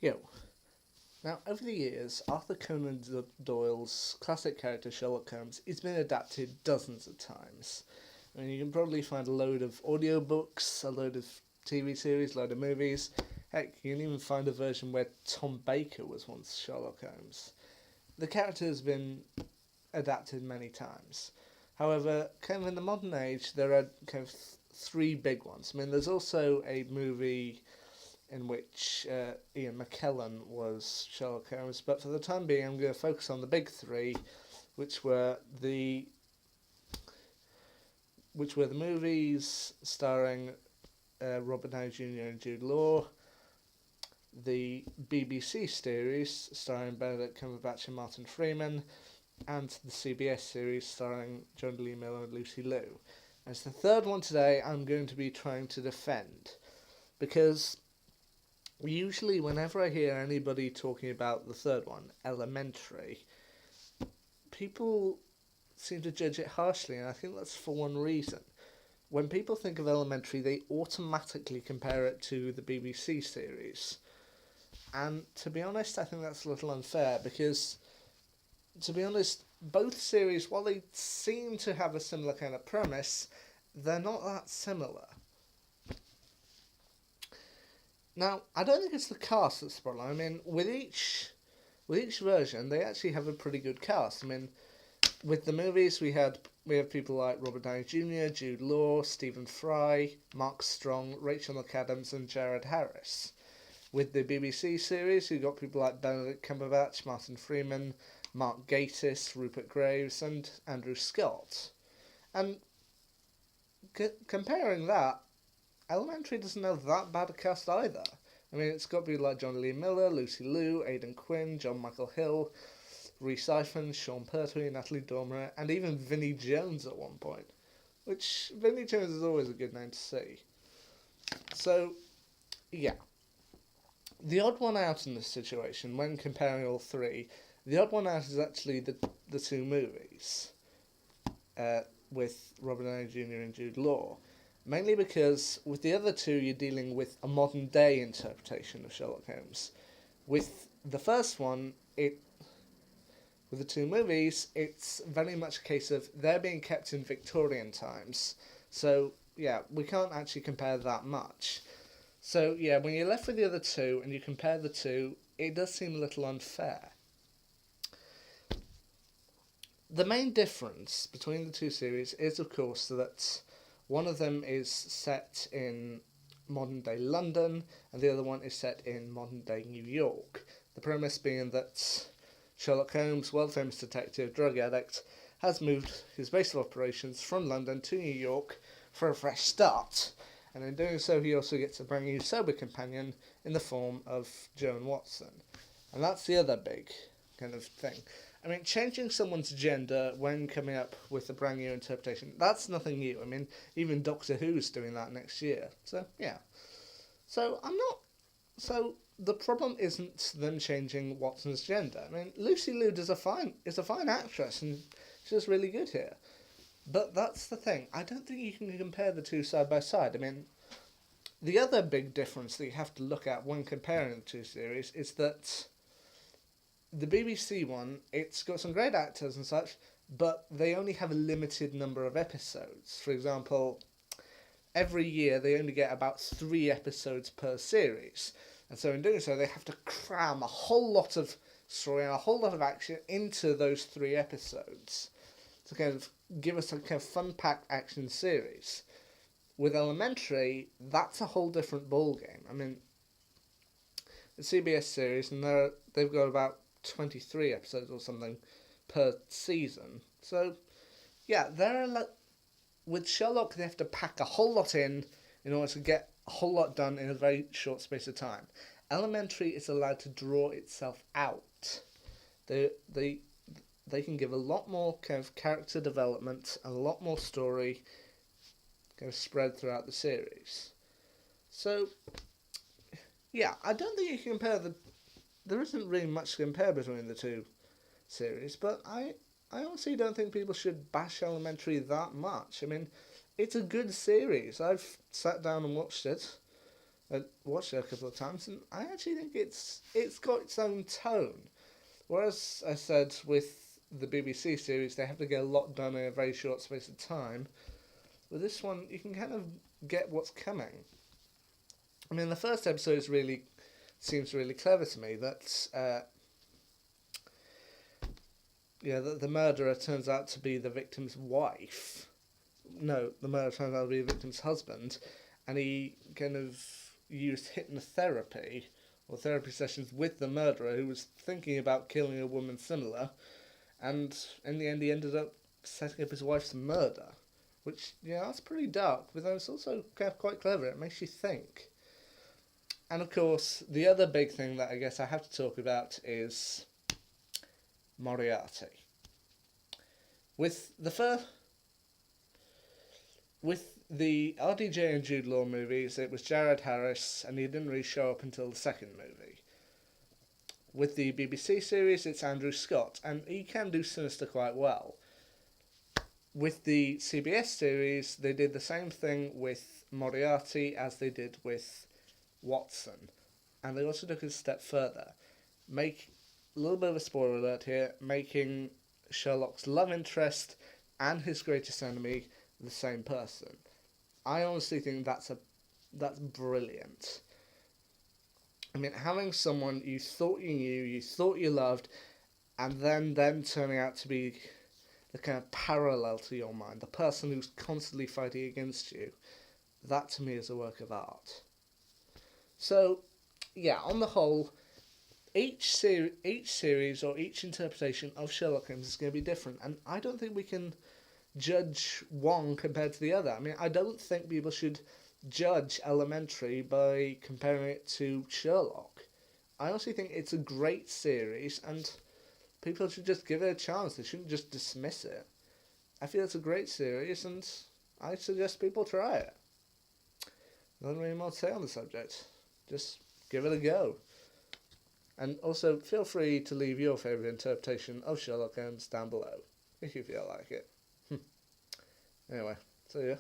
Yo. Now, over the years, Arthur Conan Doyle's classic character Sherlock Holmes has been adapted dozens of times. I mean, you can probably find a load of audiobooks, a load of TV series, a load of movies. Heck, you can even find a version where Tom Baker was once Sherlock Holmes. The character has been adapted many times. However, kind of in the modern age, there are kind of three big ones. I mean, there's also a movie in which Ian McKellen was Sherlock Holmes, but for the time being, I'm going to focus on the big three, which were the movies starring Robert Downey Jr. and Jude Law, the BBC series starring Benedict Cumberbatch and Martin Freeman, and the CBS series starring John Lee Miller and Lucy Liu. As the third one today, I'm going to be trying to defend, because usually whenever I hear anybody talking about the third one, Elementary, people seem to judge it harshly, and I think that's for one reason. When people think of Elementary, they automatically compare it to the BBC series. And to be honest, I think that's a little unfair, because, to be honest, both series, while they seem to have a similar kind of premise, they're not that similar. Now, I don't think it's the cast that's the problem. I mean, with each version, they actually have a pretty good cast. I mean, with the movies, we have people like Robert Downey Jr., Jude Law, Stephen Fry, Mark Strong, Rachel McAdams, and Jared Harris. With the BBC series, you've got people like Benedict Cumberbatch, Martin Freeman, Mark Gatiss, Rupert Graves, and Andrew Scott. And comparing that, Elementary doesn't have that bad a cast either. I mean, it's got people like John Lee Miller, Lucy Liu, Aidan Quinn, John Michael Hill, Rhys Ifans, Sean Pertwee, Natalie Dormer, and even Vinnie Jones at one point. Which, Vinnie Jones is always a good name to see. So, yeah. The odd one out in this situation, when comparing all three, the odd one out is actually the two movies with Robert Downey Jr. and Jude Law. Mainly because with the other two, you're dealing with a modern day interpretation of Sherlock Holmes. With the first one, with the two movies, it's very much a case of they're being kept in Victorian times. So, yeah, we can't actually compare that much. So, yeah, when you're left with the other two and you compare the two, it does seem a little unfair. The main difference between the two series is, of course, that one of them is set in modern-day London, and the other one is set in modern-day New York. The premise being that Sherlock Holmes, world-famous detective, drug addict, has moved his base of operations from London to New York for a fresh start. And in doing so, he also gets a brand new sober companion in the form of Joan Watson. And that's the other big kind of thing. I mean, changing someone's gender when coming up with a brand new interpretation, that's nothing new. I mean, even Doctor Who's doing that next year. So, yeah. So, the problem isn't them changing Watson's gender. I mean, Lucy Liu is a fine actress, and she's really good here. But that's the thing. I don't think you can compare the two side by side. I mean, the other big difference that you have to look at when comparing the two series is that the BBC one, it's got some great actors and such, but they only have a limited number of episodes. For example, every year they only get about 3 episodes per series. And so in doing so, they have to cram a whole lot of story and a whole lot of action into those 3 episodes to kind of give us a kind of fun-packed action series. With Elementary, that's a whole different ballgame. I mean, the CBS series, and they've got about 23 episodes or something per season. So, yeah, with Sherlock, they have to pack a whole lot in order to get a whole lot done in a very short space of time. Elementary is allowed to draw itself out. They can give a lot more kind of character development and a lot more story kind of spread throughout the series. So, yeah, I don't think you can compare there isn't really much to compare between the two series, but I honestly don't think people should bash Elementary that much. I mean, it's a good series. I've sat down and watched it. I watched it a couple of times, and I actually think it's got its own tone. Whereas I said with the BBC series, they have to get a lot done in a very short space of time. With this one, you can kind of get what's coming. I mean, the first episode seems really clever to me. That the murderer turns out to be the victim's wife. No, the murderer turns out to be the victim's husband, and he kind of used hypnotherapy or therapy sessions with the murderer, who was thinking about killing a woman similar, and in the end he ended up setting up his wife's murder, which, that's pretty dark, but it's also quite clever. It makes you think. And of course, the other big thing that I guess I have to talk about is Moriarty. With the RDJ and Jude Law movies, it was Jared Harris, and he didn't really show up until the second movie. With the BBC series, it's Andrew Scott, and he can do Sinister quite well. With the CBS series, they did the same thing with Moriarty as they did with Watson, and they also took it a step further. Make a little bit of a spoiler alert here, making Sherlock's love interest and his greatest enemy the same person. I honestly think that's brilliant. I mean, having someone you thought you knew, you thought you loved, and then them turning out to be the kind of parallel to your mind, the person who's constantly fighting against you, that to me is a work of art. So, on the whole, each series or each interpretation of Sherlock Holmes is going to be different, and I don't think we can judge one compared to the other. I mean, I don't think people should judge Elementary by comparing it to Sherlock. I honestly think it's a great series, and people should just give it a chance. They shouldn't just dismiss it. I feel it's a great series, and I suggest people try it. Nothing really more to say on the subject. Just give it a go. And also, feel free to leave your favourite interpretation of Sherlock Holmes down below, if you feel like it. Anyway, see ya.